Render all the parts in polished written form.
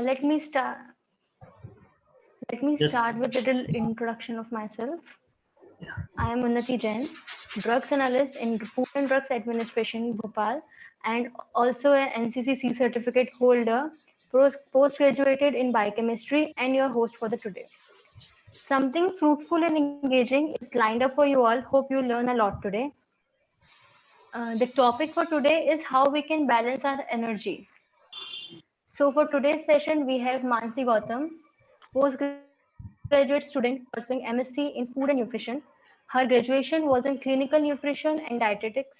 Let me start. Let me Yes. start with a little introduction of myself. I am Unnati Jain, drugs analyst in Food and Drugs Administration, Bhopal, and also an NCCC certificate holder, postgraduated in biochemistry, and your host for the today. Something fruitful and engaging is lined up for you all. Hope you learn a lot today. The topic for today is how we can balance our energy. So for today's session, we have Mansi Gautam, postgraduate student pursuing MSc in Food and Nutrition. Her graduation was in clinical nutrition and dietetics,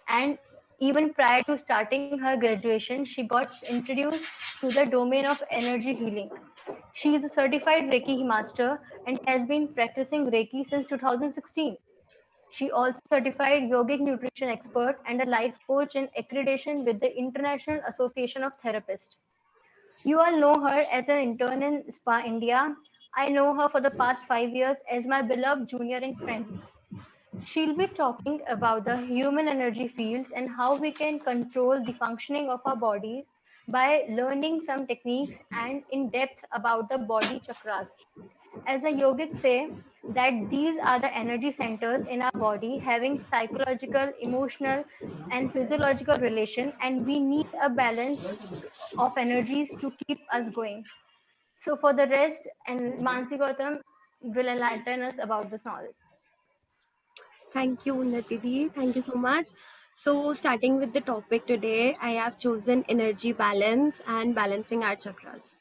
and even prior to starting her graduation, she got introduced to the domain of energy healing. She is a certified Reiki master and has been practicing Reiki since 2016. She also certified yogic nutrition expert and a life coach in accreditation with the International Association of Therapists. You all know her as an intern in Spa India. I know her for the past 5 years as my beloved junior and friend. She'll be talking about the human energy fields and how we can control the functioning of our bodies by learning some techniques and in depth about the body chakras. As the yogics say, that these are the energy centers in our body having psychological, emotional, and physiological relation, and we need a balance of energies to keep us going. So for the rest, and Mansi Gautam will enlighten us about this knowledge. Thank you, Unnati. Thank you so much. So, starting with the topic today, I have chosen energy balance and balancing our chakras.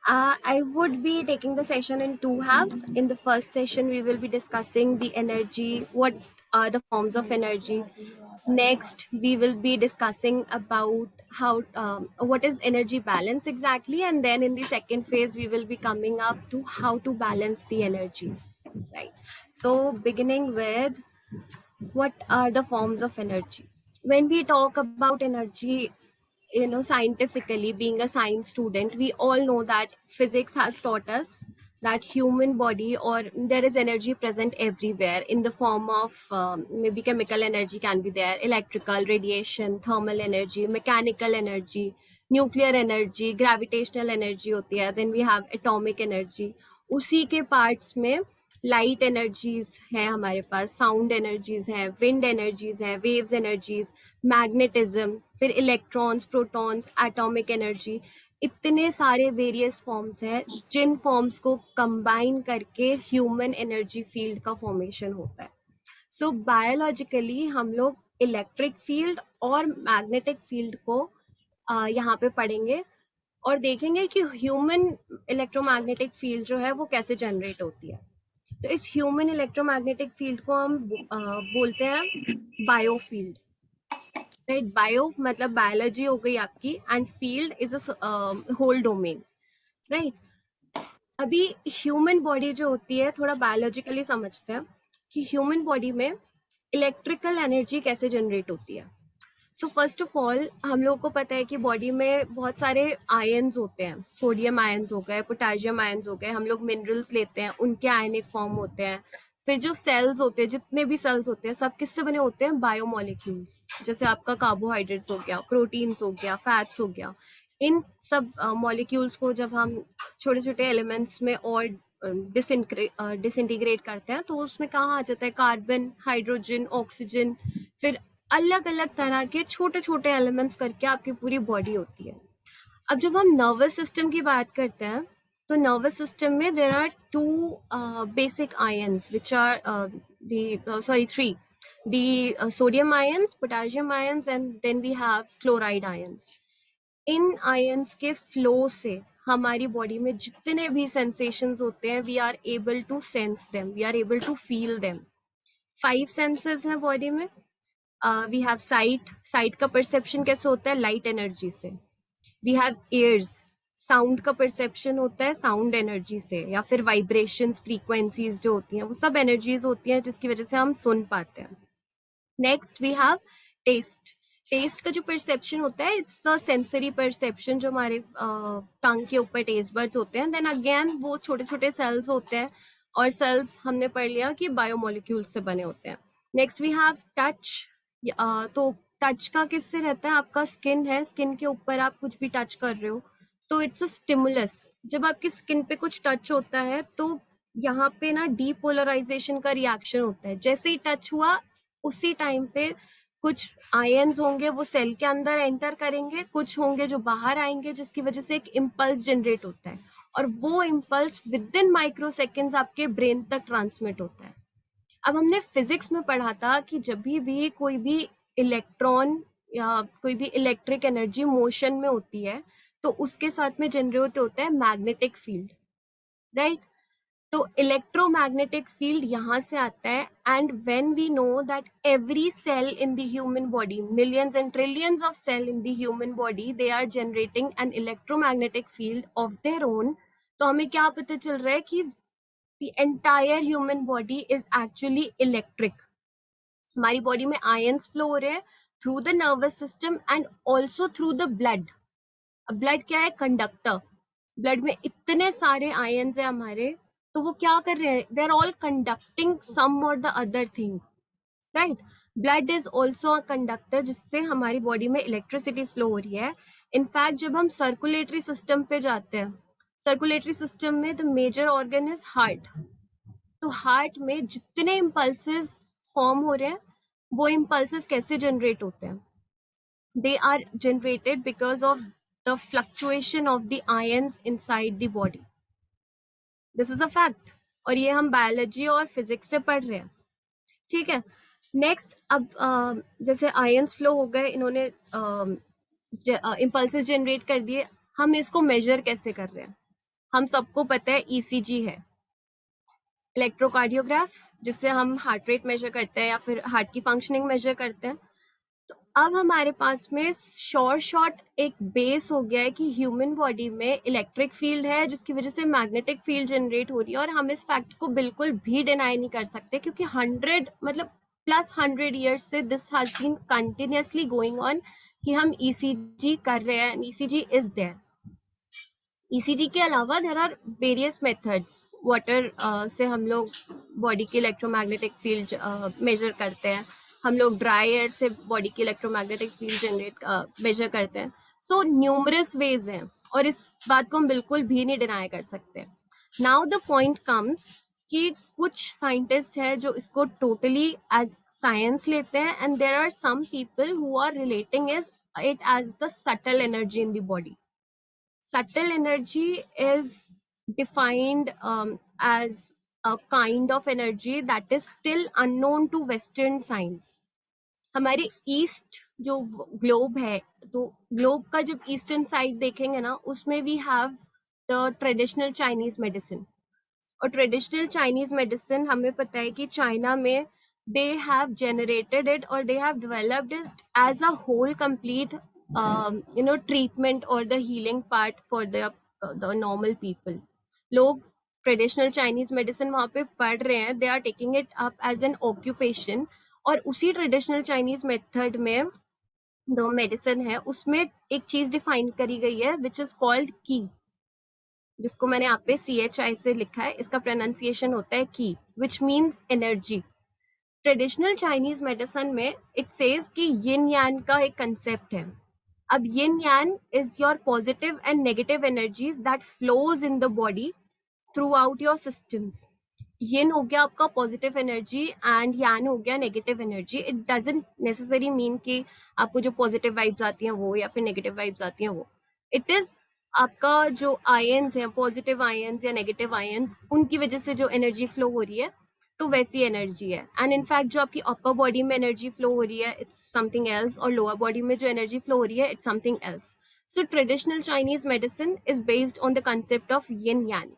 I would be taking the session in two halves. In the first session, we will be discussing the energy, what are the forms of energy. Next, we will be discussing about how what is energy balance exactly, and then in the second phase, we will be coming up to how to balance the energies. Right. So, beginning with what are the forms of energy? When we talk about energy, scientifically, being a science student, we all know that physics has taught us that human body or there is energy present everywhere in the form of maybe chemical energy can be there, electrical, radiation, thermal energy, mechanical energy, nuclear energy, gravitational energy होती है, then we have atomic energy. उसी के parts में light energies है हमारे पास, sound energies है, wind energies है, waves energies, magnetism, फिर इलेक्ट्रॉन्स, प्रोटॉन्स, एटॉमिक एनर्जी, इतने सारे वेरियस फॉर्म्स हैं जिन फॉर्म्स को कंबाइन करके ह्यूमन एनर्जी फील्ड का फॉर्मेशन होता है. सो बायोलॉजिकली हम लोग इलेक्ट्रिक फील्ड और मैग्नेटिक फील्ड को यहाँ पे पढ़ेंगे और देखेंगे कि ह्यूमन इलेक्ट्रोमैग्नेटिक फील्ड जो है वो कैसे जनरेट होती है. तो इस ह्यूमन इलेक्ट्रोमैग्नेटिक फील्ड को हम बोलते हैं बायोफील्ड. राइट, बायो मतलब बायोलॉजी हो गई आपकी and field is a whole domain. Right, अभी ह्यूमन बॉडी जो होती है थोड़ा बायोलॉजिकली समझते हैं कि ह्यूमन बॉडी में इलेक्ट्रिकल एनर्जी कैसे जनरेट होती है. सो फर्स्ट ऑफ ऑल हम लोगों को पता है कि बॉडी में बहुत सारे आयन्स होते हैं, सोडियम आयन्स हो गए, पोटेशियम आयन्स हो गए, हम लोग मिनरल्स लेते हैं, उनके आयनिक फॉर्म होते हैं. फिर जो सेल्स होते हैं, जितने भी सेल्स होते हैं, सब किससे बने होते हैं? बायोमोलिक्यूल्स. जैसे आपका कार्बोहाइड्रेट्स हो गया, प्रोटीन्स हो गया, फैट्स हो गया. इन सब मॉलिक्यूल्स को जब हम छोटे छोटे एलिमेंट्स में और डिसइंटीग्रेट करते हैं तो उसमें कहाँ आ जाता है? कार्बन, हाइड्रोजन, ऑक्सीजन, फिर अलग अलग तरह के छोटे छोटे एलिमेंट्स करके आपकी पूरी बॉडी होती है. अब जब हम नर्वस सिस्टम की बात करते हैं तो नर्वस सिस्टम में there are two basic ions which are three, the sodium ions, potassium ions, and then we have chloride ions. इन आयन्स के फ्लो से हमारी बॉडी में जितने भी सेंसेशंस होते हैं we are able to sense them, we are able to feel them. 5 senses हैं बॉडी में. We have sight. साइट का परसेप्शन कैसे होता है? लाइट एनर्जी से. We have ears. साउंड का परसेप्शन होता है साउंड एनर्जी से, या फिर वाइब्रेशंस, फ्रीक्वेंसीज जो होती हैं वो सब एनर्जीज होती हैं जिसकी वजह से हम सुन पाते हैं. Next we have taste. Taste का जो परसेप्शन होता है इट्स द सेंसरी परसेप्शन जो हमारे टंग के ऊपर टेस्ट बर्ड्स होते हैं. देन अगेन वो छोटे छोटे सेल्स होते हैं और सेल्स हमने पढ़ लिया कि बायोमोलिक्यूल्स से बने होते हैं. Next we have touch. तो टच का किससे रहता है? आपका स्किन है, स्किन के ऊपर आप कुछ भी टच कर रहे हो तो इट्स अ स्टिमुलस। जब आपकी स्किन पे कुछ टच होता है तो यहाँ पे ना डीपोलराइजेशन का रिएक्शन होता है। जैसे ही टच हुआ उसी टाइम पे कुछ आयंस होंगे वो सेल के अंदर एंटर करेंगे, कुछ होंगे जो बाहर आएंगे, जिसकी वजह से एक इम्पल्स जनरेट होता है और वो impulse with in micro seconds आपके ब्रेन तक ट्रांसमिट होता है। अब हमने फिजिक्स में पढ़ा था कि जब भी कोई भी इलेक्ट्रॉन या कोई भी इलेक्ट्रिक एनर्जी मोशन में होती है तो उसके साथ में जनरेट होता है मैग्नेटिक फील्ड, राइट? तो इलेक्ट्रोमैग्नेटिक फील्ड यहाँ से आता है। And when we know that every cell in the human body, millions and trillions of cell in the human body, they are generating an electromagnetic field of their own, तो हमें क्या पता चल रहा है कि the entire human body is actually electric. हमारी body में आयंस फ्लो हो रहे हैं through the nervous system and also through the blood. अब ब्लड क्या है? कंडक्टर। ब्लड में इतने सारे आयंस है हमारे, तो वो क्या कर रहे हैं? दे आर ऑल कंडक्टिंग सम और the other thing, right? Blood is also a conductor जिससे हमारी बॉडी में इलेक्ट्रिसिटी फ्लो हो रही है। इनफैक्ट जब हम सर्कुलेटरी सिस्टम पे जाते हैं, सर्कुलेटरी सिस्टम में the major organ is heart. तो हार्ट में जितने इम्पल्सेस फॉर्म हो रहे हैं वो इम्पल्सेस कैसे जनरेट होते हैं? They are generated because of the fluctuation of the ions inside the body. This is a fact और ये हम बायोलॉजी और फिजिक्स से पढ़ रहे हैं, ठीक है? नेक्स्ट, अब जैसे आयंस फ्लो हो गए, इन्होंने इम्पल्सेस जनरेट कर दिए, हम इसको मेजर कैसे कर रहे हैं? हम सबको पता है ईसीजी है, इलेक्ट्रोकार्डियोग्राफ, जिससे हम हार्ट रेट मेजर करते हैं या फिर हार्ट की फंक्शनिंग मेजर करते हैं। तो अब हमारे पास में शॉर्ट एक बेस हो गया है कि ह्यूमन बॉडी में इलेक्ट्रिक फील्ड है जिसकी वजह से मैग्नेटिक फील्ड जनरेट हो रही है, और हम इस फैक्ट को बिल्कुल भी डिनाई नहीं कर सकते क्योंकि 100 मतलब +100 ईयर्स से this has been continuously going on कि हम ईसीजी कर रहे हैं, ईसीजी इज देयर। ईसीजी के अलावा there are various methods. Water से हम लोग बॉडी की इलेक्ट्रोमैग्नेटिक फील्ड मेजर करते हैं, हम लोग ड्राई एयर से बॉडी की इलेक्ट्रोमैग्नेटिक फील्ड जनरेट मेजर करते हैं। सो न्यूमरस वेज हैं और इस बात को हम बिल्कुल भी नहीं डिनाई कर सकते। नाउ द पॉइंट कम्स कि कुछ साइंटिस्ट है जो इसको टोटली एज साइंस लेते हैं and there are some people who are relating it as the subtle energy in the body. Subtle energy is defined as a kind of energy that is still unknown to Western science. हमारे east जो globe है, तो globe का जब eastern side देखेंगे ना, उसमें we have the traditional Chinese medicine. और ट्रेडिशनल चाइनीज मेडिसिन हमें पता है कि चाइना में दे हैव जनरेटेड इट और they have developed it as a whole complete treatment और the healing part for the normal people. लोग ट्रेडिशनल चाइनीज मेडिसिन वहाँ पे पढ़ रहे हैं, they are taking it up as an occupation. और उसी ट्रेडिशनल चाइनीज मेथड में जो मेडिसिन है उसमें एक चीज डिफाइन करी गई है विच इज कॉल्ड की, जिसको मैंने यहाँ पे CHI से लिखा है, इसका प्रोनाउंसिएशन होता है की, which means energy. Traditional Chinese medicine में इट सेज कि यिन यान का एक कंसेप्ट है। अब yin yang is your positive and negative energies that flows in the body throughout your systems. Yin हो गया आपका पॉजिटिव एनर्जी एंड यान हो गया negative energy. It doesn't necessary mean कि आपको जो पॉजिटिव वाइब्स आती हैं वो या फिर नेगेटिव वाइब्स आती हैं वो। इट इज आपका जो आयंस हैं, पॉजिटिव आयंस या नेगेटिव आयंस, उनकी वजह से जो एनर्जी फ्लो हो रही है तो वैसी एनर्जी है। एंड इनफैक्ट जो आपकी अपर बॉडी में एनर्जी फ्लो हो रही है इट्स समथिंग एल्स, और लोअर बॉडी में जो एनर्जी फ्लो हो रही है it's something else. So traditional Chinese medicine is based on the concept of yin yang.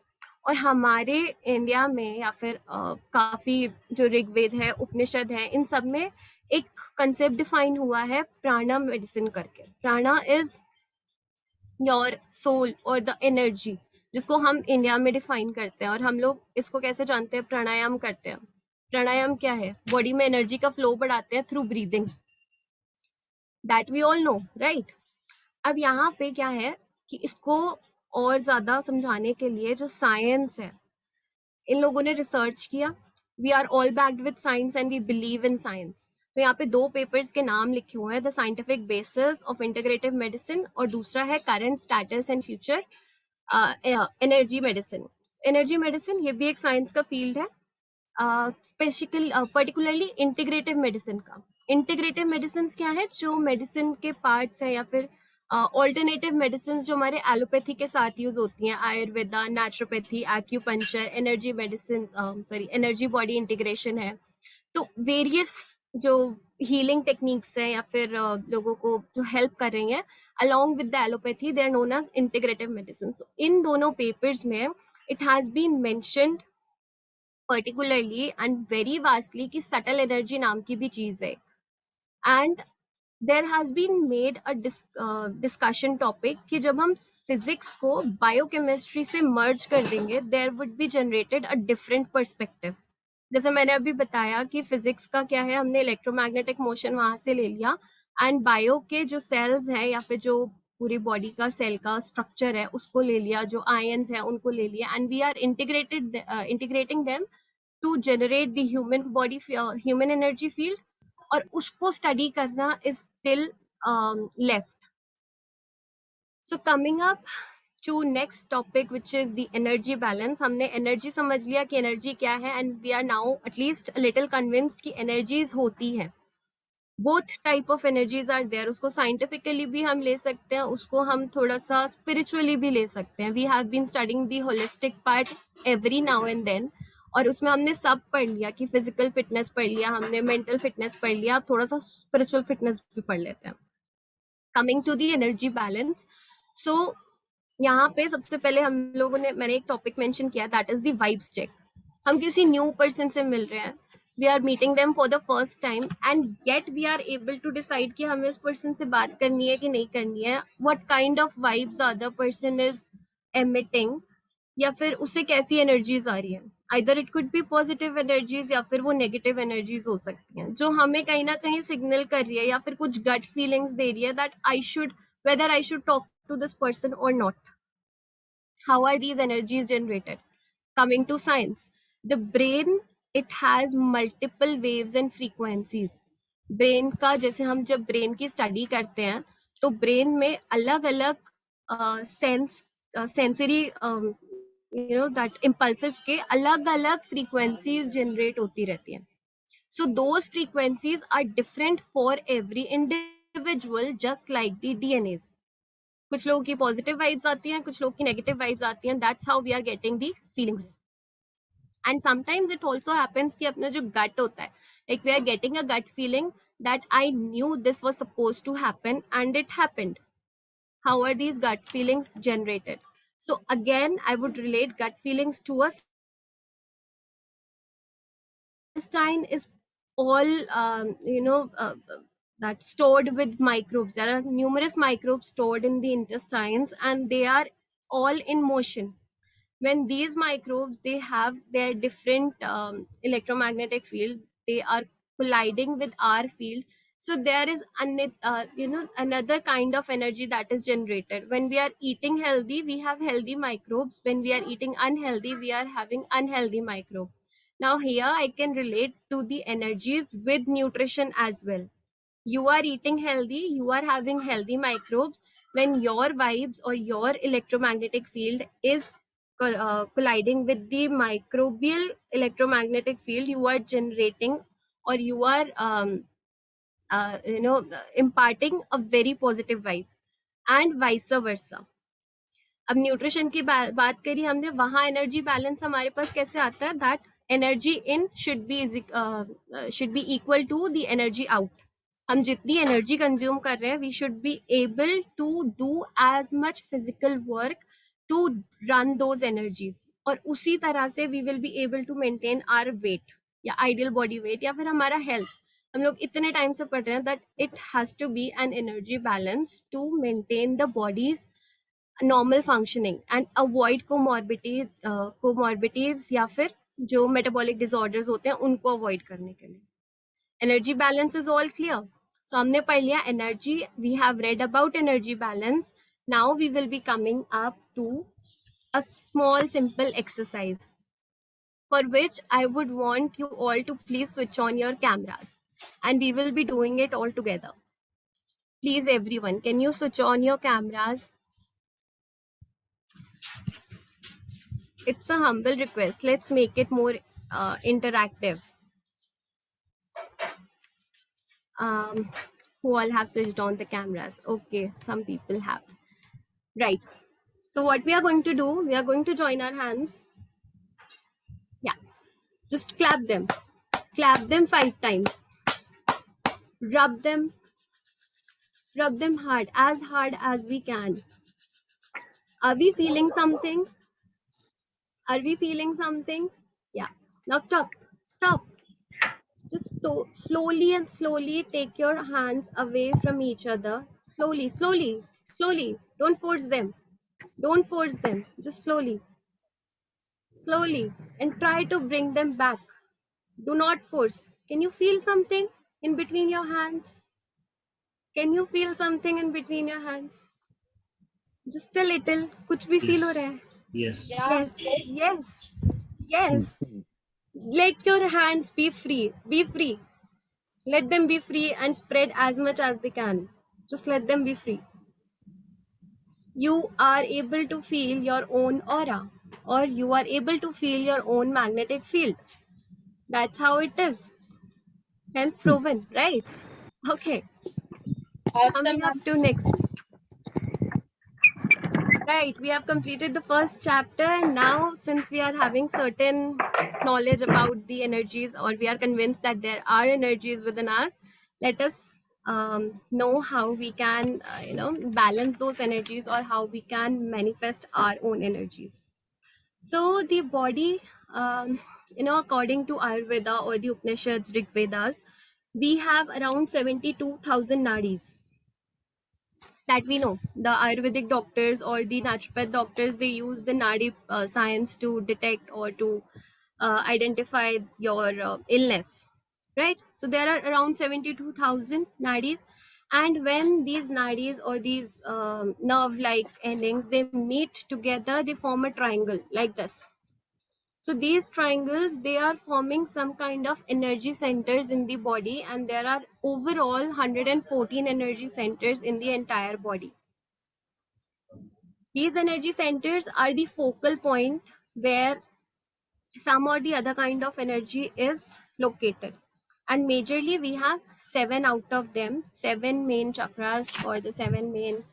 और हमारे इंडिया में या फिर काफी जो ऋग्वेद है, उपनिषद है, इन सब में एक कंसेप्ट डिफाइन हुआ है प्राणा मेडिसिन करके। प्राणा इज योर सोल और द एनर्जी, जिसको हम इंडिया में डिफाइन करते हैं। और हम लोग इसको कैसे जानते हैं? प्राणायाम करते हैं। प्राणायाम क्या है? बॉडी में एनर्जी का फ्लो बढ़ाते हैं through breathing, that we all know, right? अब यहाँ पे क्या है कि इसको और ज्यादा समझाने के लिए जो साइंस है, इन लोगों ने रिसर्च किया। We are all backed with science and we believe in science. तो यहाँ पे 2 पेपर्स के नाम लिखे हुए हैं, the scientific basis of integrative medicine और दूसरा है current status and future energy medicine. Energy medicine ये भी एक साइंस का फील्ड है, स्पेसिकली पर्टिकुलरली इंटीग्रेटिव मेडिसिन का। इंटीग्रेटिव मेडिसिन क्या है, जो मेडिसिन के पार्ट्स है या फिर ऑल्टरनेटिव मेडिसिन जो हमारे एलोपैथी के साथ यूज होती हैं, Ayurveda, naturopathy, acupuncture, energy medicine, sorry energy body integration है। तो वेरियस जो हीलिंग टेक्निक्स है या फिर लोगों को जो हेल्प कर रही हैं along with the allopathy, they are known as integrative medicine. So in दोनों papers में it has been mentioned particularly and very vastly कि subtle energy नाम की भी चीज है, and there has been made a discussion topic कि जब हम physics को biochemistry से merge कर देंगे, there would be generated a different perspective. जैसे मैंने अभी बताया कि फिजिक्स का क्या है, हमने इलेक्ट्रोमैग्नेटिक मोशन वहां से ले लिया, एंड बायो के जो सेल्स हैं या फिर जो पूरी बॉडी का सेल का स्ट्रक्चर है उसको ले लिया, जो आयंस है उनको ले लिया, and we are integrating them to generate the human energy field, और उसको स्टडी करना is still left. So coming up to next topic which is the energy balance. हमने एनर्जी समझ लिया कि एनर्जी क्या है, and we are now at least little convinced कि एनर्जीज होती है। Both type of energies are there, उसको साइंटिफिकली भी हम ले सकते हैं, उसको हम थोड़ा सा स्पिरिचुअली भी ले सकते हैं। We have been studying the holistic part every now and then, और उसमें हमने सब पढ़ लिया कि फिजिकल फिटनेस पढ़ लिया, हमने मेंटल फिटनेस पढ़ लिया, अब थोड़ा सा स्पिरिचुअल फिटनेस भी पढ़ लेते हैं। Coming to the energy balance, so यहाँ पे सबसे पहले हम लोगों ने, मैंने एक टॉपिक मेंशन किया, that is the vibes check. हम किसी न्यू पर्सन से मिल रहे हैं, we are meeting them for the first time, and yet we are able to decide कि हमें उस पर्सन से बात करनी है कि नहीं करनी है, what kind of vibes the other person is emitting, या फिर उससे कैसी एनर्जीज आ रही है। Either it could be positive energies या फिर वो नेगेटिव एनर्जीज हो सकती हैं, जो हमें कहीं ना कहीं सिग्नल कर रही है या फिर कुछ गट फीलिंग्स दे रही है that I should, whether I should talk to this person or not. How are these energies generated? Coming to science, the brain, it has multiple waves and frequencies. Brain का, जैसे हम जब brain की study करते हैं तो brain में अलग अलग सेंसरी दैट इम्पल्सेस के अलग अलग फ्रीक्वेंसीज जनरेट होती रहती हैं. So those frequencies are different for every individual, just like the DNAs. कुछ लोगों की पॉजिटिव वाइब्स आती हैं, कुछ लोगों की नेगेटिव वाइब्स आती हैं, that's how we are getting the feelings. And sometimes it also happens कि अपना जो गट होता है, like we are getting a gut feeling that I knew this was suppose to happen and it happened. How are these gut feelings generated? So again I would relate gut feelings to a intestine is all that stored with microbes. There are numerous microbes stored in the intestines, and they are all in motion. When these microbes, they have their different electromagnetic field, they are colliding with our field. So there is another kind of energy that is generated. When we are eating healthy, we have healthy microbes. When we are eating unhealthy, we are having unhealthy microbes. Now here I can relate to the energies with nutrition as well. You are eating healthy, you are having healthy microbes. When your vibes or your electromagnetic field is colliding with the microbial electromagnetic field, you are generating, or you are imparting a very positive vibe, and vice versa. अब nutrition की बात करी हमने, वहां energy balance हमारे पास कैसे आता है, that energy in should be equal to the energy out. हम जितनी एनर्जी कंज्यूम कर रहे हैं, we should be able to do as much physical work to run those energies, और उसी तरह से we will be able to maintain our weight या आइडियल बॉडी वेट या फिर हमारा हेल्थ. हम लोग इतने टाइम से पढ़ रहे हैं that it has to be an energy balance to maintain the body's normal functioning and avoid comorbidities या फिर जो मेटाबॉलिक डिसऑर्डर्स होते हैं उनको अवॉइड करने के लिए. Energy balance is all clear. So हमने पढ़ लिया energy, we have read about energy balance. Now we will be coming up to a small simple exercise for which I would want you all to please switch on your cameras. and we will be doing it all together. Please, everyone, can you switch on your cameras? It's a humble request. Let's make it more interactive. Who all have switched on the cameras? Okay, some people have. Right. So what we are going to do, we are going to join our hands. Yeah. Just clap them. Clap them 5 times. Rub them hard as we can. Are we feeling something? Are we feeling something? Yeah. Now stop. Stop. Just slowly take your hands away from each other. Slowly. Don't force them. Don't force them. Just slowly. And try to bring them back. Do not force. Can you feel something in between your hands? Can you feel something in between your hands? Just a little. कुछ भी feel हो रहा है? Yes. Yes. Let your hands be free. Be free. Let them be free and spread as much as they can. Just let them be free. You are able to feel your own aura, or you are able to feel your own magnetic field. That's how it is. Hence proven, right? Okay. Coming up to next. Right, we have completed the first chapter, and now since we are having certain knowledge about the energies, or we are convinced that there are energies within us, let us know how we can balance those energies, or how we can manifest our own energies. So the body, according to Ayurveda or the Upanishads, Rig Vedas, we have around 72,000 nadis that we know. The Ayurvedic doctors or the naturopath doctors, they use the nadi science to detect or to identify your illness, right? So there are around 72,000 nadis, and when these nadis or these nerve-like endings, they meet together, they form a triangle like this. So these triangles, they are forming some kind of energy centers in the body, and there are overall 114 energy centers in the entire body. These energy centers are the focal point where some or the other kind of energy is located. And majorly we have 7 out of them, 7 main chakras, or the 7 main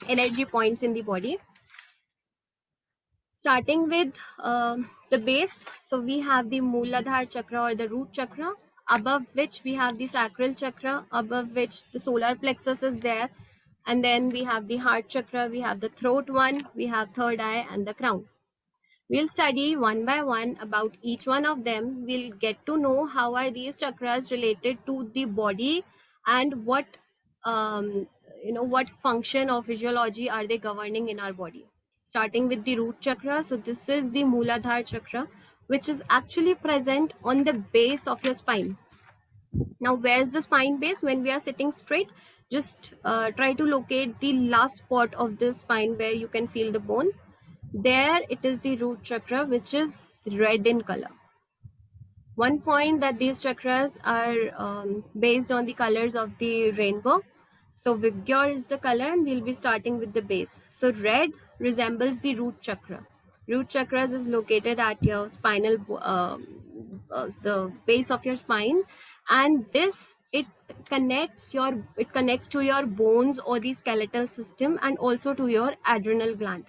energy points in the body. Starting with the base, so we have the Mooladhara chakra or the root chakra, above which we have the sacral chakra, above which the solar plexus is there, and then we have the heart chakra, we have the throat one, we have third eye, and the crown. We'll study one by one about each one of them. We'll get to know how are these chakras related to the body, and what what function or physiology are they governing in our body. Starting with the root chakra, so this is the Mooladhara chakra, which is actually present on the base of your spine. Now, where's the spine base? When we are sitting straight, just try to locate the last spot of the spine where you can feel the bone. There it is, the root chakra, which is red in color. One point that these chakras are based on the colors of the rainbow. So Vigor is the color, and we'll be starting with the base. So red resembles the root chakra. Root chakras is located at your spinal, the base of your spine, and this it connects to your bones or the skeletal system, and also to your adrenal gland.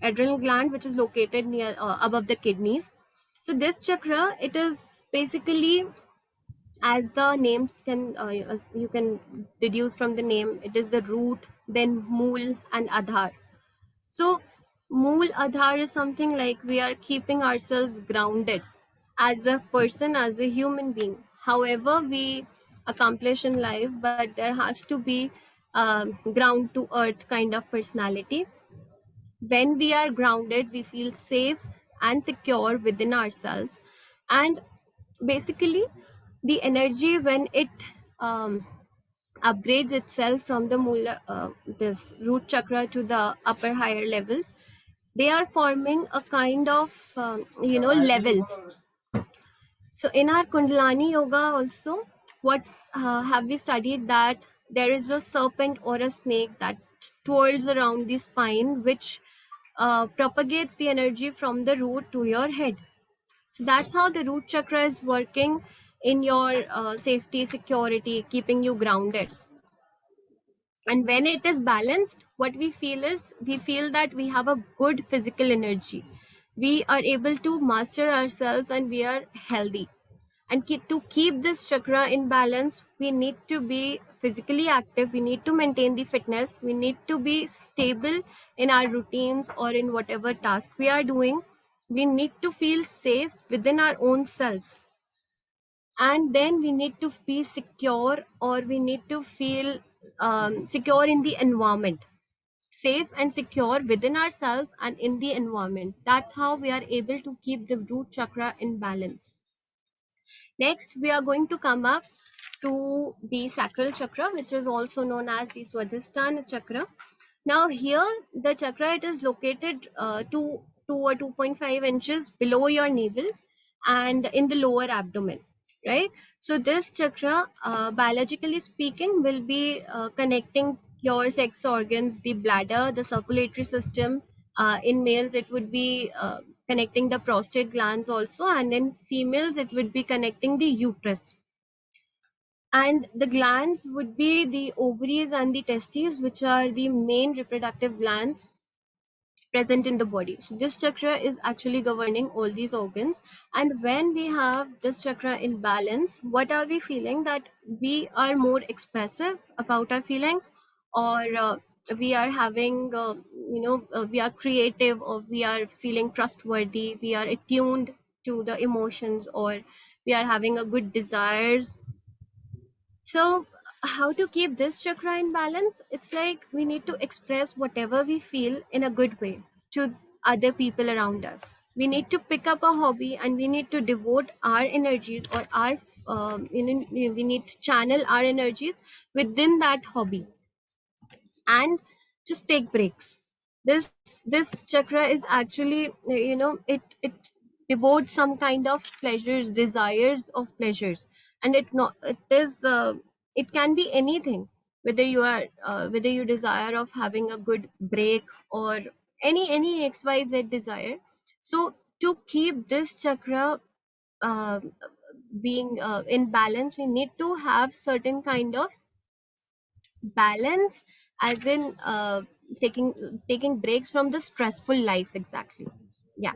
Adrenal gland, which is located near above the kidneys. So this chakra, it is basically, as the names can as you can deduce from the name, it is the root, then mool and adhar. So mool adhar is something like we are keeping ourselves grounded as a person, as a human being, however we accomplish in life, but there has to be ground to earth kind of personality. When we are grounded, we feel safe and secure within ourselves, and basically the energy, when it upgrades itself from the this root chakra to the upper higher levels, they are forming a kind of levels. So in our Kundalani yoga also, what have we studied, that there is a serpent or a snake that twirls around the spine, which propagates the energy from the root to your head. So that's how the root chakra is working in your safety, security, keeping you grounded. And when it is balanced, what we feel is, we feel that we have a good physical energy. We are able to master ourselves and we are healthy. And to keep this chakra in balance, we need to be physically active, we need to maintain the fitness, we need to be stable in our routines or in whatever task we are doing. We need to feel safe within our own selves, and then we need to be secure, or we need to feel secure in the environment, safe and secure within ourselves and in the environment. That's how we are able to keep the root chakra in balance. Next, we are going to come up to the sacral chakra, which is also known as the Swadhisthana chakra. Now, here the chakra, it is located 2 or 2.5 inches below your navel and in the lower abdomen, right? So this chakra, biologically speaking, will be connecting your sex organs, the bladder, the circulatory system. In males, it would be connecting the prostate glands also, and in females, it would be connecting the uterus. And the glands would be the ovaries and the testes, which are the main reproductive glands present in the body. So this chakra is actually governing all these organs. And when we have this chakra in balance, what are we feeling? That we are more expressive about our feelings, or we are having, we are creative, or we are feeling trustworthy, we are attuned to the emotions, or we are having a good desires. So, how to keep this chakra in balance? It's like we need to express whatever we feel in a good way to other people around us. We need to pick up a hobby and we need to devote our energies, or our we need to channel our energies within that hobby, and just take breaks. This chakra is actually, it devotes some kind of pleasures, desires of pleasures. And it can be anything, whether you are whether you desire of having a good break, or any xyz desire. So to keep this chakra uh, being in balance, we need to have certain kind of balance, as in taking breaks from the stressful life. Exactly. Yeah.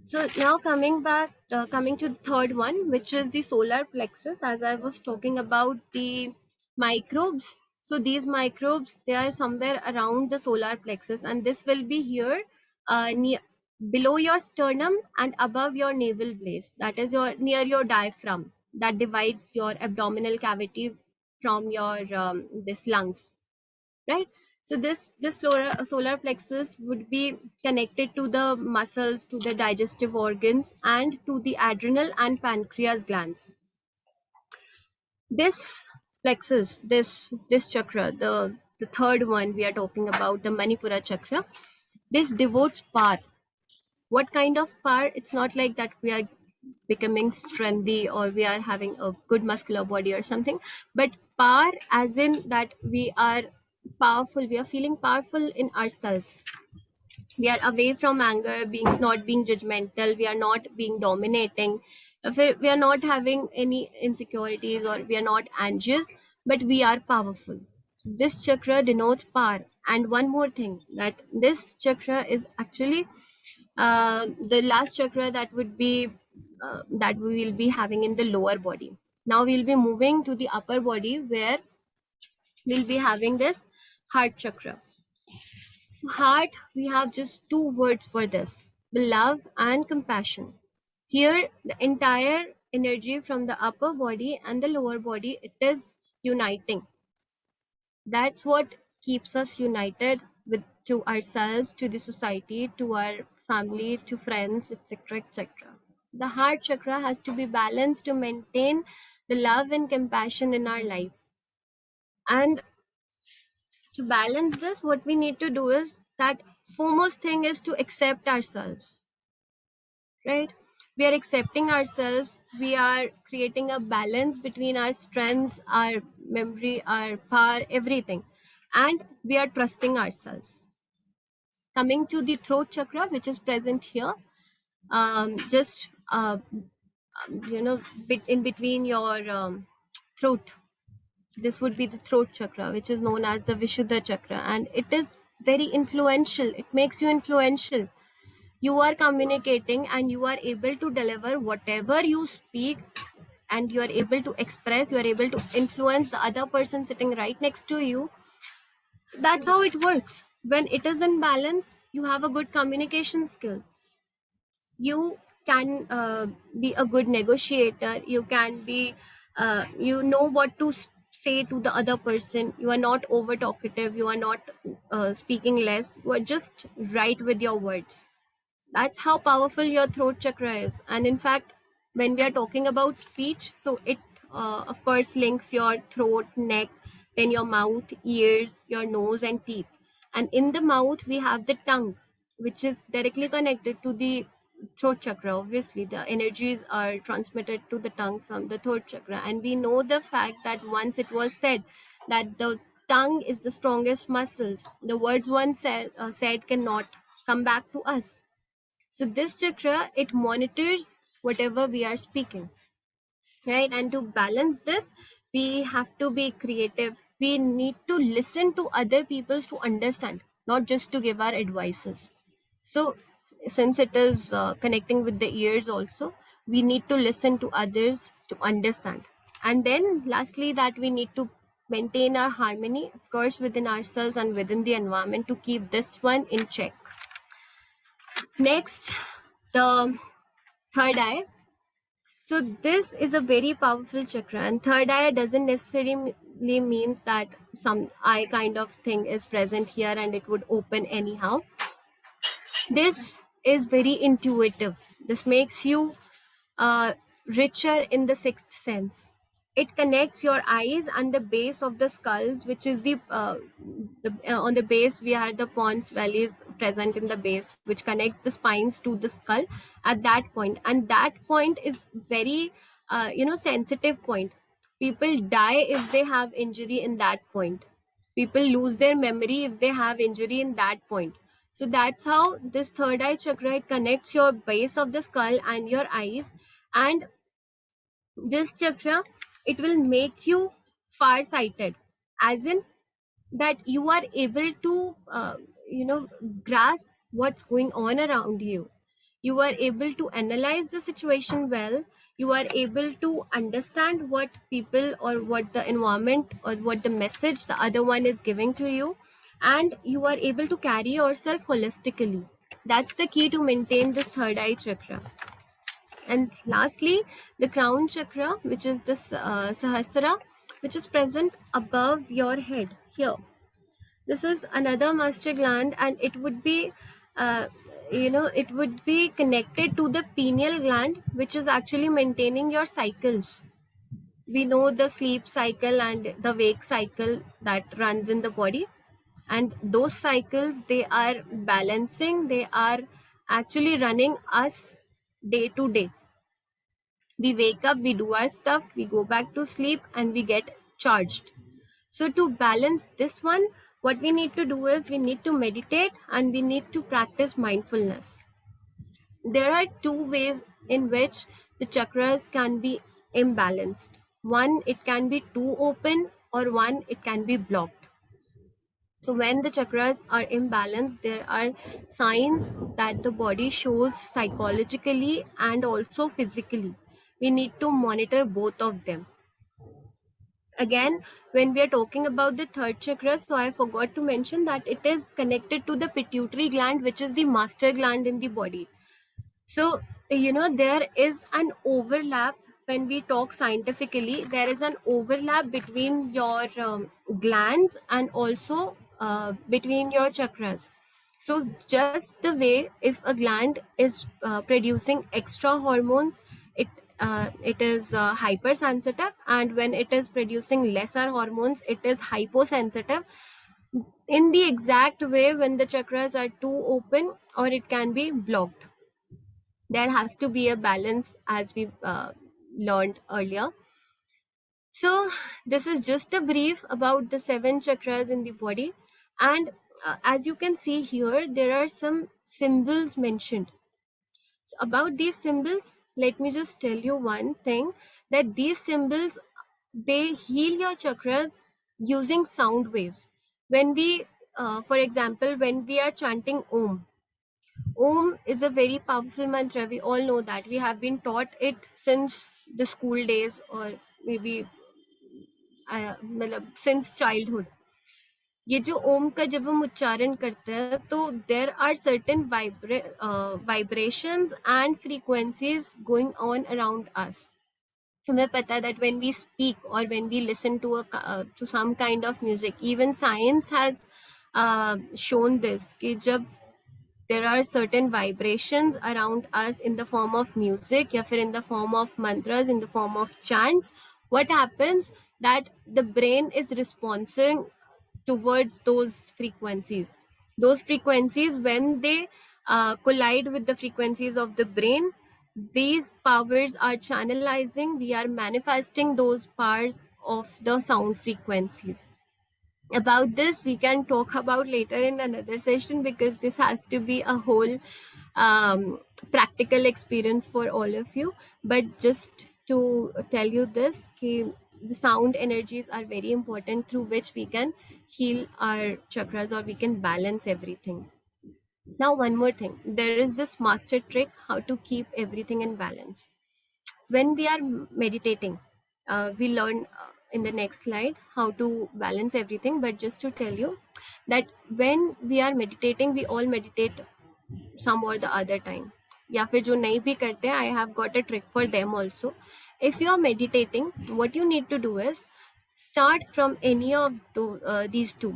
So now coming to the third one, which is the solar plexus. As I was talking about the microbes, so these microbes, they are somewhere around the solar plexus, and this will be here, near, below your sternum and above your navel base. That is your near your diaphragm, that divides your abdominal cavity from your this lungs, right? So this solar plexus would be connected to the muscles, to the digestive organs, and to the adrenal and pancreas glands. This plexus, this chakra, the third one we are talking about, the Manipura chakra, this devotes power. What kind of power? It's not like that we are becoming strengthy, or we are having a good muscular body or something, but power as in that we are powerful, we are feeling powerful in ourselves. We are away from anger, being not being judgmental, we are not being dominating. If we are not having any insecurities, or we are not anxious, but we are powerful. So this chakra denotes power. And one more thing, that this chakra is actually the last chakra that would be that we will be having in the lower body. Now we'll be moving to the upper body, where we'll be having this heart chakra. So, heart, we have just two words for this: the love and compassion. Here, the entire energy from the upper body and the lower body, it is uniting. That's what keeps us united with to ourselves, to the society, to our family, to friends, etc. etc. The heart chakra has to be balanced to maintain the love and compassion in our lives. And to balance this, what we need to do is that foremost thing is to accept ourselves, right? We are accepting ourselves. We are creating a balance between our strengths, our memory, our power, everything. And we are trusting ourselves. Coming to the throat chakra, which is present here, just in between your throat. This would be the throat chakra, which is known as the Vishuddha chakra, and it is very influential. It makes you influential. You are communicating and you are able to deliver whatever you speak, and you are able to express, you are able to influence the other person sitting right next to you. So that's how it works. When it is in balance, you have a good communication skill. You can be a good negotiator. You can be you know what to say to the other person. You are not over talkative. You are not speaking less. You are just right with your words. That's how powerful your throat chakra is. And in fact, when we are talking about speech, so it of course links your throat, neck, then your mouth, ears, your nose and teeth. And in the mouth we have the tongue, which is directly connected to the throat chakra. Obviously the energies are transmitted to the tongue from the throat chakra, and we know the fact that once it was said that the tongue is the strongest muscles. The words once said cannot come back to us. So this chakra, it monitors whatever we are speaking, right? And to balance this, we have to be creative. We need to listen to other people to understand, not just to give our advices. So since it is connecting with the ears also, we need to listen to others to understand. And then lastly, that we need to maintain our harmony, of course, within ourselves and within the environment to keep this one in check. Next, the third eye. So this is a very powerful chakra, and third eye doesn't necessarily means that some eye kind of thing is present here and it would open anyhow. This is very intuitive. This makes you richer in the sixth sense. It connects your eyes and the base of the skull, which is on the base we have the pons valleys present in the base, which connects the spines to the skull at that point. And that point is very sensitive point. People die if they have injury in that point. People lose their memory if they have injury in that point. So that's how this third eye chakra, it connects your base of the skull and your eyes. And this chakra, it will make you far sighted, as in that you are able to grasp what's going on around you. You are able to analyze the situation well. You are able to understand what people or what the environment or what the message the other one is giving to you, and you are able to carry yourself holistically. That's the key to maintain this third eye chakra. And lastly, the crown chakra, which is this Sahasrara, which is present above your head here. This is another master gland, and it would be, it would be connected to the pineal gland, which is actually maintaining your cycles. We know the sleep cycle and the wake cycle that runs in the body, and those cycles, they are balancing. They are actually running us day to day. We wake up, we do our stuff, we go back to sleep, and we get charged. So to balance this one, what we need to do is we need to meditate and we need to practice mindfulness. There are two ways in which the chakras can be imbalanced. One, it can be too open, or one, it can be blocked. So when the chakras are imbalanced, there are signs that the body shows psychologically and also physically. We need to monitor both of them. Again, when we are talking about the third chakra, so I forgot to mention that it is connected to the pituitary gland, which is the master gland in the body. So, there is an overlap. When we talk scientifically, there is an overlap between your glands and also between your chakras. So just the way if a gland is producing extra hormones, it is hypersensitive, and when it is producing lesser hormones, it is hyposensitive. In the exact way when the chakras are too open, or it can be blocked. There has to be a balance, as we learned earlier. So this is just a brief about the 7 chakras in the body. And as you can see here, there are some symbols mentioned. So about these symbols, let me just tell you one thing, that these symbols, they heal your chakras using sound waves. When we, for example, when we are chanting Om is a very powerful mantra. We all know that. We have been taught it since the school days, or maybe मतलब since childhood. ये जो ओम का जब हम उच्चारण करते हैं तो there are certain vibrations and frequencies going on around us. हमें पता है that when we speak or when we listen to some kind of music, even science has shown this, कि जब there are certain vibrations around us in the form of music या फिर in the form of mantras, in the form of chants, what happens that the brain is responding towards those frequencies. Those frequencies, when they collide with the frequencies of the brain, these powers are channelizing, we are manifesting those powers of the sound frequencies. About this we can talk about later in another session, because this has to be a whole practical experience for all of you. But just to tell you this, the sound energies are very important, through which we can heal our chakras, or we can balance everything. Now one more thing, there is this master trick how to keep everything in balance. When we are meditating, we learn in the next slide how to balance everything. But just to tell you that when we are meditating, we all meditate some or the other time. या फिर जो नहीं भी करते हैं, I have got a trick for them also. If you are meditating, what you need to do is start from any of these two.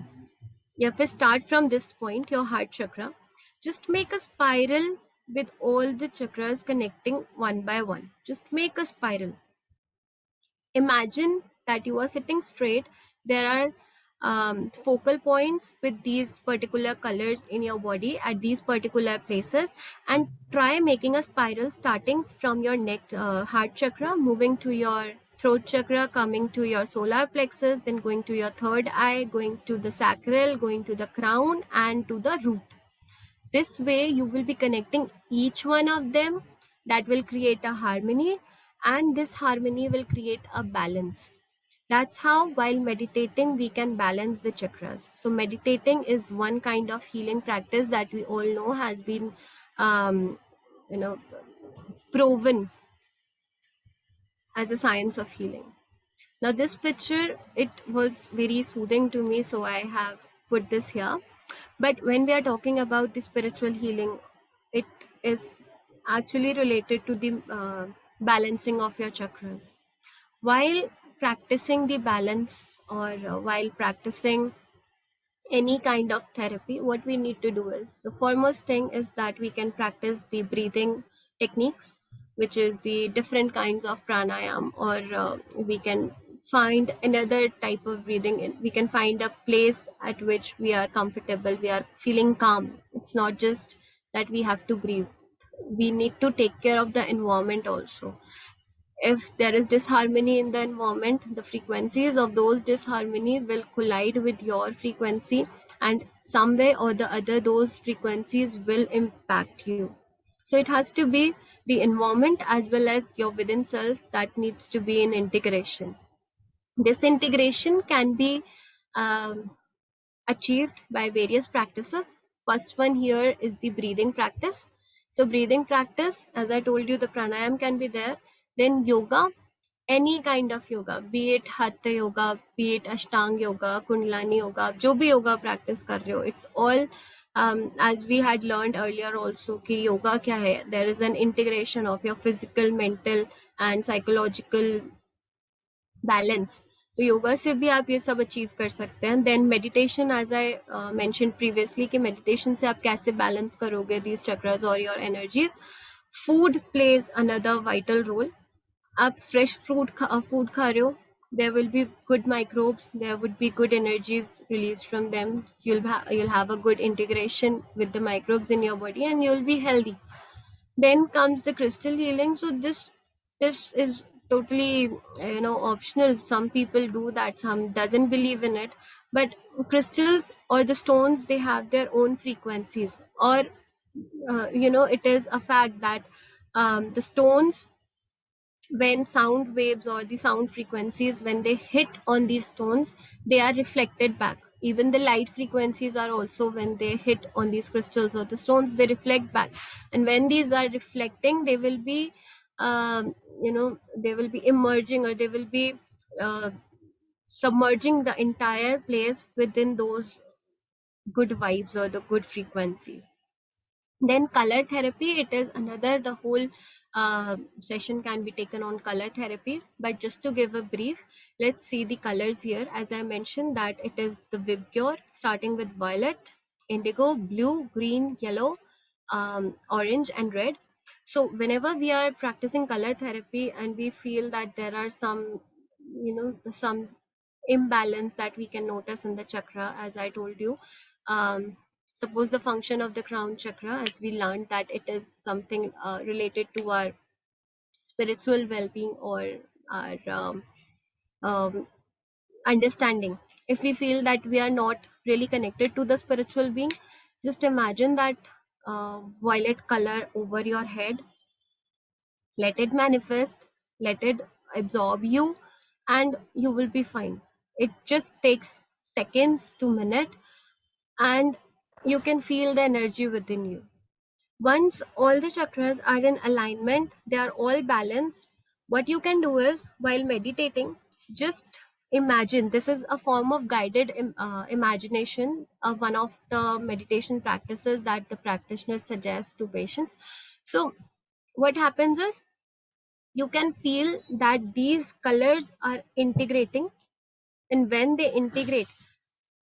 या फिर start from this point, your heart chakra. Just make a spiral with all the chakras connecting one by one. Just make a spiral. Imagine that you are sitting straight. There are focal points with these particular colors in your body at these particular places, and try making a spiral starting from your neck, heart chakra, moving to your throat chakra, coming to your solar plexus, then going to your third eye, going to the sacral, going to the crown, and to the root. This way you will be connecting each one of them. That will create a harmony, and this harmony will create a balance. That's how while meditating we can balance the chakras. So meditating is one kind of healing practice that we all know has been you know proven as a science of healing. Now this picture, it was very soothing to me, so I have put this here. But when we are talking about the spiritual healing, it is actually related to the balancing of your chakras. While practicing the balance, or while practicing any kind of therapy, what we need to do is, the foremost thing is that we can practice the breathing techniques, which is the different kinds of pranayam, or we can find another type of breathing. We can find a place at which we are comfortable, we are feeling calm. It's not just that we have to breathe, we need to take care of the environment also. If there is disharmony in the environment, the frequencies of those disharmony will collide with your frequency, and some way or the other those frequencies will impact you. So it has to be the environment as well as your within self that needs to be in integration. This integration can be achieved by various practices. First one here is the breathing practice. So breathing practice, as I told you, the pranayam can be there. Then yoga, any kind of yoga, be it hatha yoga, be it ashtang yoga, kundalini yoga, जो भी yoga practice कर रहे हो, it's all as we had learned earlier also कि yoga क्या है? There is an integration of your physical, mental and psychological balance. तो योगा से भी आप ये सब अचीव कर सकते हैं. Then meditation, as I mention previously कि मेडिटेशन से आप कैसे बैलेंस करोगे दीज चक्रास और your energies. Food plays another vital role. आप फ्रेश फूड खा रहे हो, there will be good microbes, there would be good energies released from them. You'll have a good integration with the microbes in your body and you'll be healthy. Then comes the crystal healing. So this is totally optional. Some people do that, some doesn't believe in it. But crystals or the stones, they have their own frequencies. Or it is a fact that the stones, when sound waves or the sound frequencies, when they hit on these stones, they are reflected back. Even the light frequencies are also, when they hit on these crystals or the stones, they reflect back. And when these are reflecting, they will be they will be emerging, or they will be uh, submerging the entire place within those good vibes or the good frequencies. Then color therapy, it is another, the whole session can be taken on color therapy. But just to give a brief, let's see the colors here. As I mentioned, that it is the Vibgyor, starting with violet, indigo, blue, green, yellow, orange and red. So whenever we are practicing color therapy and we feel that there are some some imbalance that we can notice in the chakra, as I told you, suppose the function of the crown chakra, as we learned that it is something related to our spiritual well-being or our um, understanding. If we feel that we are not really connected to the spiritual being, just imagine that violet color over your head. Let it manifest, let it absorb you, and you will be fine. It just takes seconds to minute, and you can feel the energy within you. Once all the chakras are in alignment, they are all balanced, what you can do is, while meditating, just imagine. This is a form of guided imagination, one of the meditation practices that the practitioner suggests to patients. So what happens is, you can feel that these colors are integrating, and when they integrate,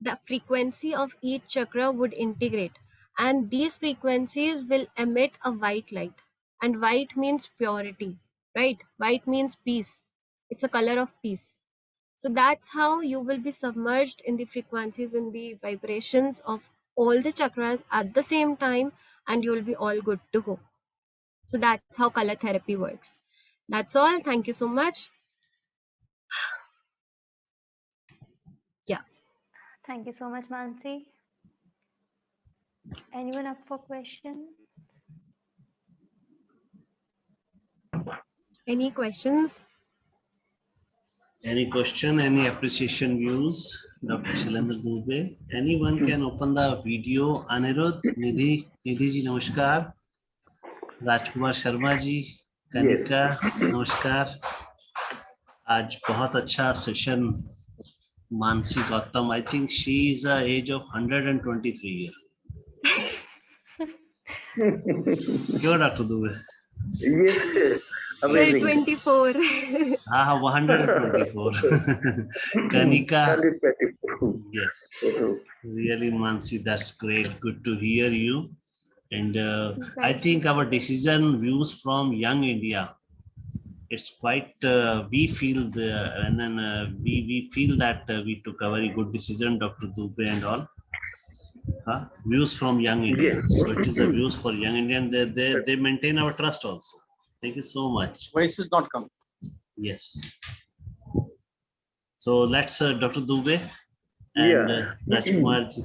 the frequency of each chakra would integrate, and these frequencies will emit a white light. And white means purity, right? White means peace. It's a color of peace. So that's how you will be submerged in the frequencies, in the vibrations of all the chakras at the same time, and you'll be all good to go. So that's how color therapy works. That's all. Thank you so much. Yeah. Thank you so much, Mansi. Anyone up for question? Any questions? Any question, any appreciation views, Dr. Shailendra Dubey? Anyone can open the video. Anirudh, Nidhi ji, namaskar. राजकुमार शर्मा जी, कनिका, नमस्कार. आज बहुत अच्छा session. Mansi Gautam, I think she is the age of 123 years. क्यों doctor Dubey? Yes, amazing. 24. हाँ, 124. Kanika. 124. Yes. Really, Mansi, that's great. Good to hear you. And I think our decision views from Young India, it's quite, we feel and then we feel that we took a very good decision, Dr. Dubey and all. Views from Young India. Yes. So it is a views for Young Indian. They maintain our trust also. Thank you so much. Voice is not coming. Yes. So let's Dr. Dubey and Rajkumar ji.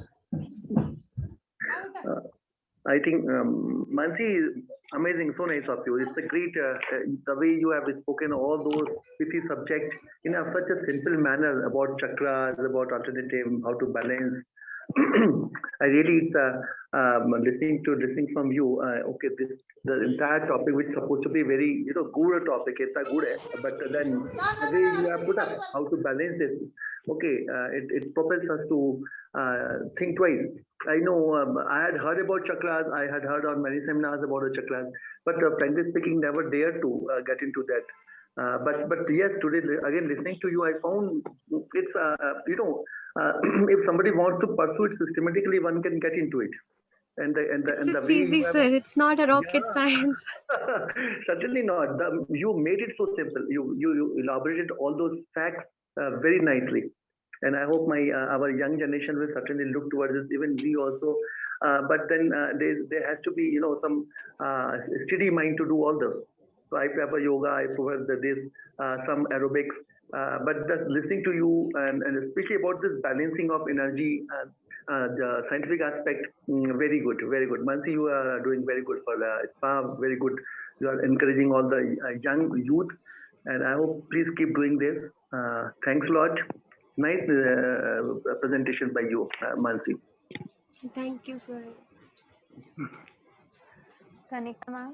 I think Mansi, amazing, so nice of you. It's a great, the way you have spoken all those pithy subjects in such a simple manner about chakras, about alternative, how to balance. I really, listening from you. Okay, the entire topic, which is supposed to be very, good topic, it's a good, but then the way you have put up how to balance it. Okay, it propels us to think twice. I know I had heard about chakras. I had heard on many seminars about the chakras, but frankly speaking, never dared to get into that. But yes, today again listening to you, I found it's if somebody wants to pursue it systematically, one can get into it. And the It's way easy, sir. It's not a rocket science. Certainly not. You made it so simple. You elaborated all those facts very nicely. And I hope our young generation will certainly look towards this. Even we also but then there has to be, you know, some steady mind to do all this. So I prefer yoga, I prefer some aerobics, but just listening to you and especially about this balancing of energy and the scientific aspect, very good, very good. Mansi, you are doing very good for the spa, very good. You are encouraging all the young youth, and I hope please keep doing this. Thanks a lot. Nice presentation by you, Mansi. Thank you, sir. Kanika ma'am.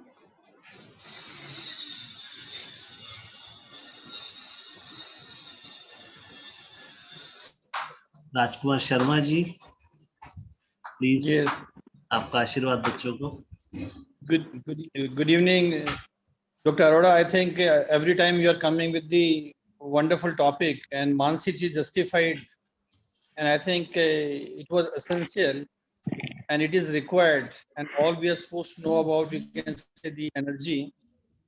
Rajkumar Sharma ji, please. Yes. आपका आशीर्वाद बच्चों को। Good evening, Dr. Arora. I think every time you are coming with the wonderful topic, and Mansi ji justified, and I think it was essential, and it is required, and all we are supposed to know about, you can say, the energy.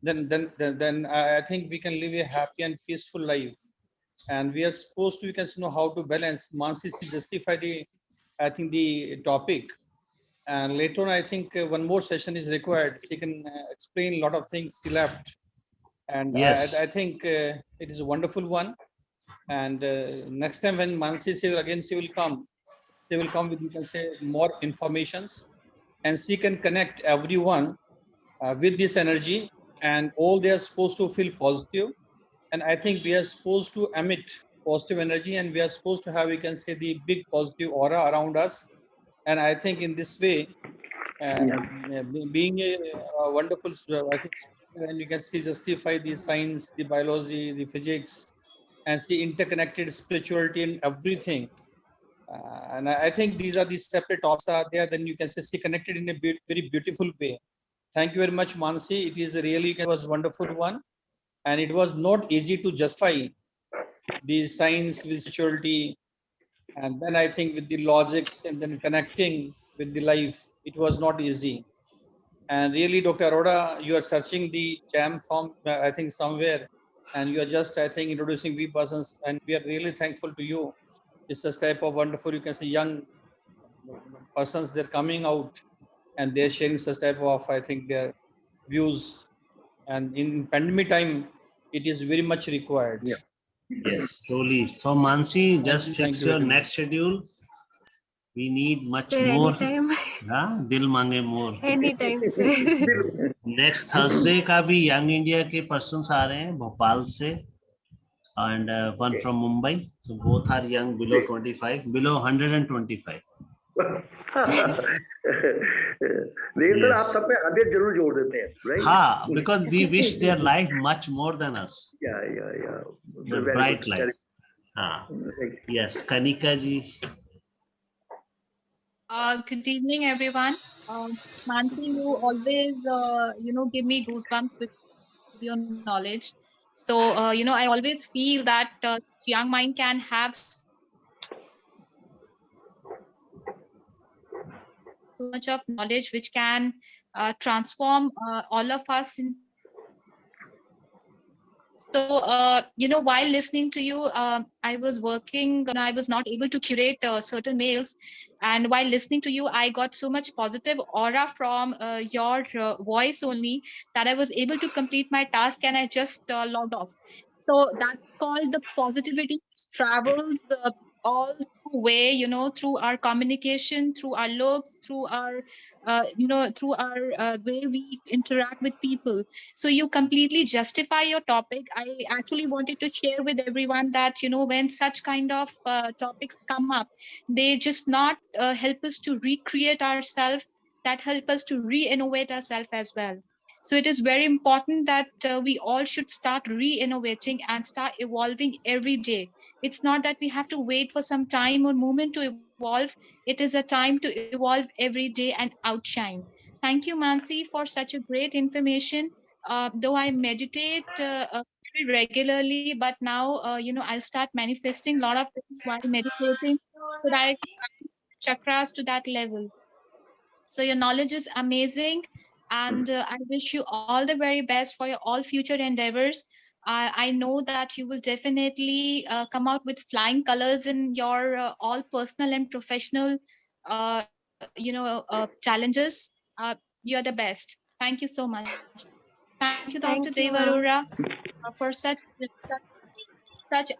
Then I think we can live a happy and peaceful life, and we are supposed to, you can know how to balance. Mansi ji justify the, I think, the topic. And later on, I think one more session is required. She can explain a lot of things she left. And Yes. I think it is a wonderful one. And next time when Mansi she will come with, you can say, more informations. And she can connect everyone with this energy. And all they are supposed to feel positive. And I think we are supposed to emit positive energy. And we are supposed to have, you can say, the big positive aura around us. And I think in this way, being a wonderful, I think, and you can see justify the science, the biology, the physics, and see interconnected spirituality and everything. And I think these are the separate topics are there. Then you can see connected in a very beautiful way. Thank you very much, Mansi. It is really, it was a wonderful one, and it was not easy to justify the science with spirituality. And then I think with the logics and then connecting with the life, it was not easy. And really, Dr. Arora, you are searching the jam from, I think, somewhere, and you are just, I think, introducing we persons, and we are really thankful to you. It's this type of wonderful, you can say, young persons, they're coming out and they're sharing such type of, I think, their views. And in pandemic time, it is very much required. Yeah. Yes, truly. So Mansi, just Thank fix you your very much. next schedule. We need much Sir, more. anytime. हाँ, दिल मांगे more. Anytime, sir. Next Thursday का भी Young India के persons आ रहे हैं भोपाल से, and one from Mumbai. So both are young, below 25, below 125. लेकिन सर आप सब पे 100 जरूर जोड़ देते हैं, right? हाँ, because we wish their life much more than us. Yeah. The Very bright good, life. हाँ. Yes, Kanika ji. Good evening, everyone. Mansi, you always, give me goosebumps with your knowledge. So, I always feel that young mind can have so much of knowledge which can transform all of us. So, while listening to you, I was working and I was not able to curate certain mails. And while listening to you, I got so much positive aura from your voice only that I was able to complete my task and I just logged off. So that's called the positivity travels all the way, through our communication, through our looks, through our, through our way we interact with people. So you completely justify your topic. I actually wanted to share with everyone that, when such kind of topics come up, they just not help us to recreate ourselves, that help us to re-innovate ourselves as well. So it is very important that we all should start re-innovating and start evolving every day. It's not that we have to wait for some time or moment to evolve. It is a time to evolve every day and outshine. Thank you, Mansi, for such a great information. Though I meditate very regularly, but now, I'll start manifesting a lot of things while meditating so that I can chakras to that level. So your knowledge is amazing, and I wish you all the very best for your all future endeavors. I know that you will definitely come out with flying colors in your all personal and professional, challenges. You're the best. Thank you so much. Thank you, Dr. Thank you, Deva ma'am. Arora, for such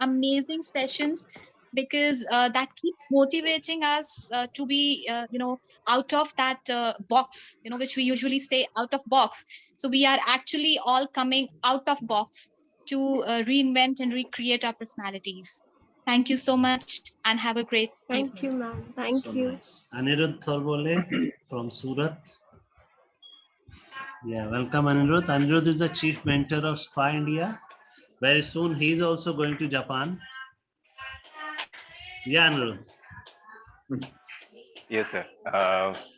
amazing sessions, because that keeps motivating us to be out of that box, which we usually stay out of box. So we are actually all coming out of box to reinvent and recreate our personalities. Thank you so much and have a great Thank you, evening. ma'am. So Thank you. nice. Anirudh Thorbole from Surat. Yeah, welcome Anirudh. Anirudh is the chief mentor of SPA India. Very soon he is also going to Japan. Yeah, Anirudh. Yes, sir.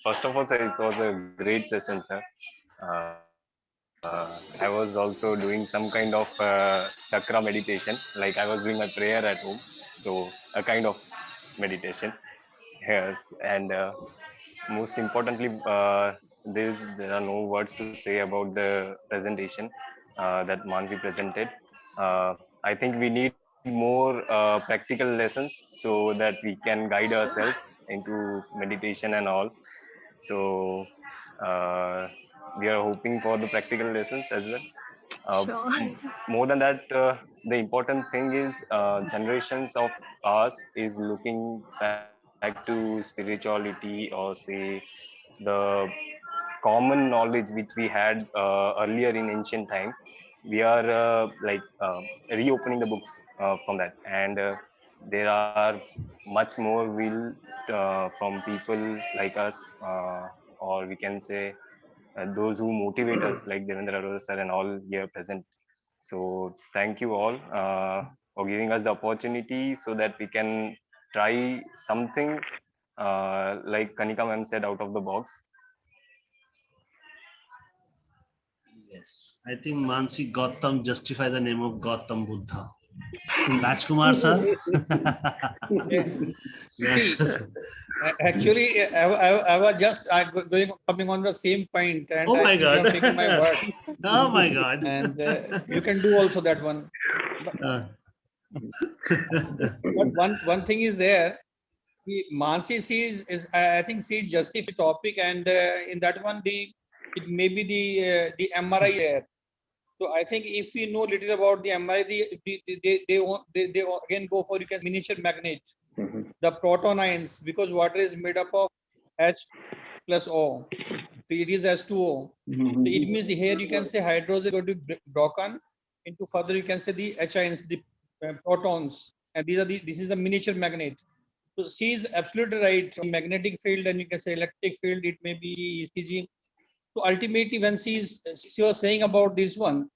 First of all, sir, it was a great session, sir. I was also doing some kind of chakra meditation, like I was doing my prayer at home. So, a kind of meditation. Yes, and most importantly, there are no words to say about the presentation that Mansi presented. I think we need more practical lessons so that we can guide ourselves into meditation and all. So we are hoping for the practical lessons as well. Sure. More than that, the important thing is generations of us is looking back to spirituality, or say the common knowledge which we had earlier in ancient time. We are reopening the books from that, and there are much more will from people like us, or we can say those who motivate us, like Devendra Arora sir and all here present. So thank you all for giving us the opportunity so that we can try something like Kanika ma'am said, out of the box. Yes, I think Mansi Gautam justify the name of Gautam Buddha. Rajkumar sir. See, actually, I was just coming on the same point, and Oh I my think you God. have taken my words. Oh my God. And you can do also that one. But one thing is there. Mansi sees is I think sees justify topic, and in that one it may be the MRI there. So I think if we know little about the MRI, they again go for, you can say, miniature magnet, the proton ions, because water is made up of H plus O. So it is H2O. So it means here you can say hydrogen is going to be broken into further, you can say the H ions, the protons, and this is the miniature magnet. So she is absolutely right. From magnetic field, and you can say electric field, it may be ECG. So ultimately, when she was saying about this one,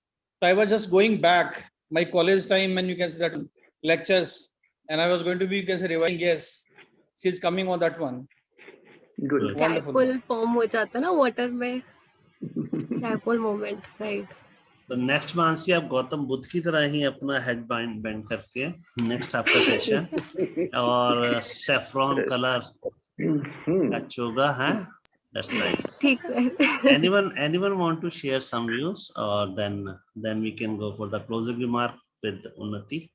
so I was just going back my college time, and you can say that lectures, and I was going to be, you can say, revising. Yes, she's coming on that one. Good. Wonderful. Dipole form हो जाता ना water में. Dipole moment, right? तो next Mansi आप गौतम बुद्ध की तरह ही अपना head band करके नेक्स्ट आपका सेशन और सेफ्रॉन कलर का चोगा है. That's nice. ठीक है. Anyone want to share some views, or then we can go for the closing remark with Unnati.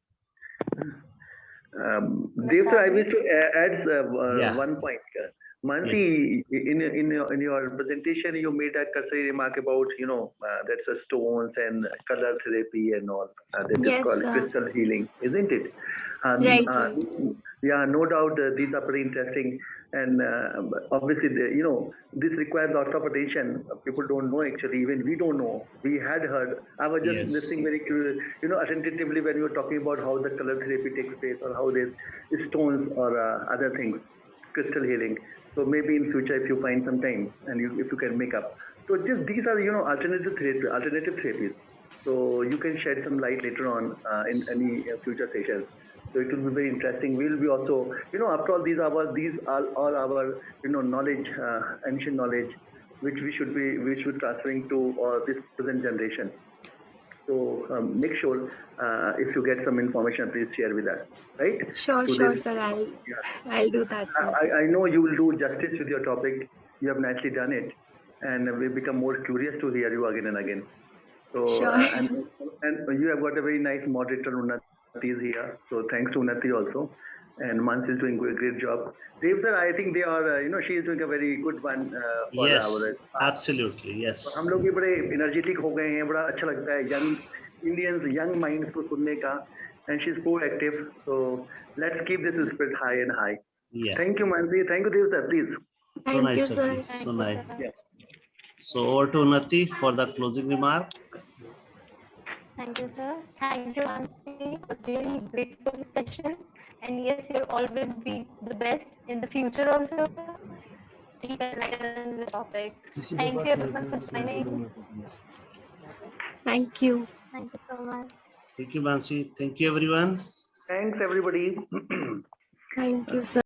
Dev sir, I wish to add one point. Mansi, Yes. in your presentation, you made a cursory remark about that's a stones and color therapy and all. That is Yes, called sir. crystal healing, isn't it? Right. Yeah, no doubt these are pretty interesting, and obviously this requires lots of attention. People don't know actually, even we don't know. We had heard. I was just Yes. listening very curious, attentively when you were talking about how the color therapy takes place or how there's stones or other things, crystal healing. So maybe in future, if you find some time and if you can make up. So these are alternative therapies. So you can shed some light later on in any future sessions. So it will be very interesting. We'll be also, after all, these are all our knowledge, ancient knowledge, which we should transferring to this present generation. So make sure if you get some information, please share with us, right? Sure, So sure, this- sir. I'll do that, sir. I know you will do justice with your topic. You have nicely done it, and we become more curious to hear you again and again. So Sure. and you have got a very nice moderator, Unnati is here. So thanks to Unnati also. and Mansi is doing a great job. Dave sir, I think they are, she is doing a very good one for Yes, our. absolutely, yes. हम लोग भी बड़े energetic हो गए हैं, बड़ा अच्छा लगता है यंग इंडियंस, यंग माइंड्स को सुनने का, and she's proactive. So let's keep this spirit high and high. Yeah, Thank you, Mansi. Thank you, Dev sir. Please. so Thank nice you, of sir. you, Thank so you, nice. sir. So over to Unnati for the closing remark. Thank you, sir. Thank you, Ansi, for really grateful session. And yes, you'll always be the best in the future also. Keep enlightening the topic. Thank you, everyone, for joining. Thank you. Thank you so much. Thank you, Mansi. Thank you, everyone. Thanks, everybody. Thank you, sir.